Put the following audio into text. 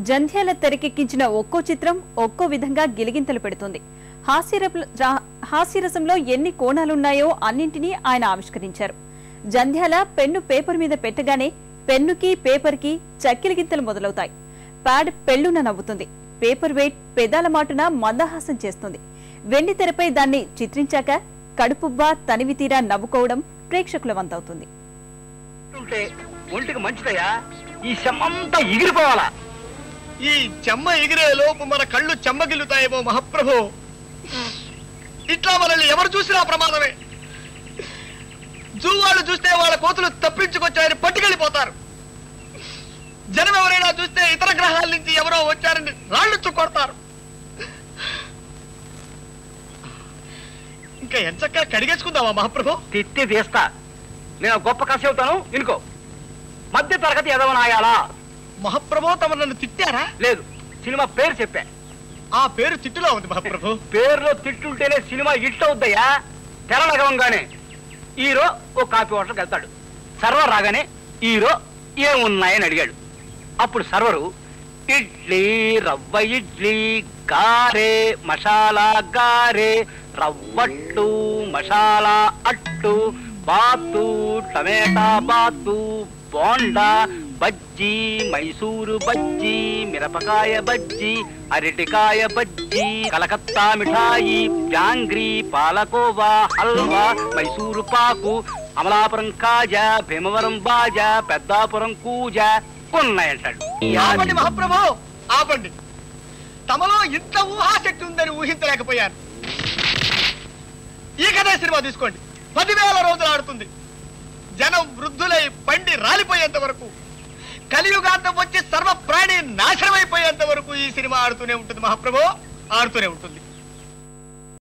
జంధ్యాల తెరకెక్కించిన ఒక్కో చిత్రం ఒక్కో విధంగా గిలిగింతలు పెడుతుంది. హాస్యరసంలో ఎన్ని కోణాలున్నాయో అన్నింటినీ ఆయన ఆవిష్కరించారు. జంధ్యాల పెన్ను పేపర్ మీద పెట్టగానే పెన్నుకి పేపర్కి చక్కిలిగింతలు మొదలవుతాయి. ప్యాడ్ పెళ్లున నవ్వుతుంది. పేపర్ వెయిట్ పెదాల మాటున మందహాసం చేస్తుంది. వెండి తెరపై దాన్ని చిత్రించాక కడుపుబ్బా తనివి తీరా నవ్వుకోవడం ప్రేక్షకుల వంతవుతుంది. ఈ చెమ్మంతా ఎగిరిపోవాలా? ఈ చెమ్మ ఎగిరే లోపు మన కళ్ళు చెమ్మగిల్లుతాయేమో మహాప్రభు. ఇట్లా మనల్ని ఎవరు చూసినా ప్రమాదమే. జూ వాళ్ళు చూస్తే వాళ్ళ కోతులు తప్పించుకొచ్చారని పట్టుకెళ్ళిపోతారు. జనం ఎవరైనా చూస్తే ఇతర గ్రహాల నుంచి ఎవరో వచ్చారని రాళ్ళు కొడతారు. ఇంకా ఎంచక్కా కడిగేసుకుందామా మహాప్రభు? తిట్టి తీస్తా. నేను గొప్ప కసి అవుతాను ఇనుకో. మధ్య తరగతి ఎదవనాయాలా? మహాప్రభు తమ నన్ను తిట్టారా? లేదు, సినిమా పేరు చెప్పా. ఆ పేరు తిట్టులో ఉంది మహాప్రభు. పేరులో తిట్టుంటేనే సినిమా హిట్ అవుద్దయ్యా. తెరలగవంగానే హీరో ఓ కాఫీ హోటల్కి వెళ్తాడు. సర్వర్ రాగానే హీరో ఏమున్నాయని అడిగాడు. అప్పుడు సర్వరు ఇడ్లీ, రవ్వ ఇడ్లీ, గారే, మసాలా గారే, రవ్వట్టు, మసాలా అట్టు, బాతు, టమేటా బాతు, బోండా, బజ్జీ, మైసూరు బజ్జీ, మిరపకాయ బజ్జీ, అరటికాయ బజ్జీ, కలకత్తా మిఠాయి, జాంగ్రీ, పాలకోవా, హల్వా, మైసూరు పాకు, అమలాపురం కాజా, భీమవరం బాజా, పెద్దాపురం కూజా ఉన్నాయంటాడు. ఆపండి మహాప్రభు, ఆపండి. తమలో ఇంత ఊహాశక్తి ఉందని ఊహించలేకపోయాను. ఈ కథ సినిమా తీసుకోండి. 10,000 రోజులు ఆడుతుంది. జనం వృద్ధులై పండి రాలిపోయేంత వరకు, కలియుగాంతం వచ్చి సర్వ ప్రాణి నాశనమైపోయేంత వరకు ఈ సినిమా ఆడుతూనే ఉంటుంది మహాప్రభు, ఆడుతూనే ఉంటుంది.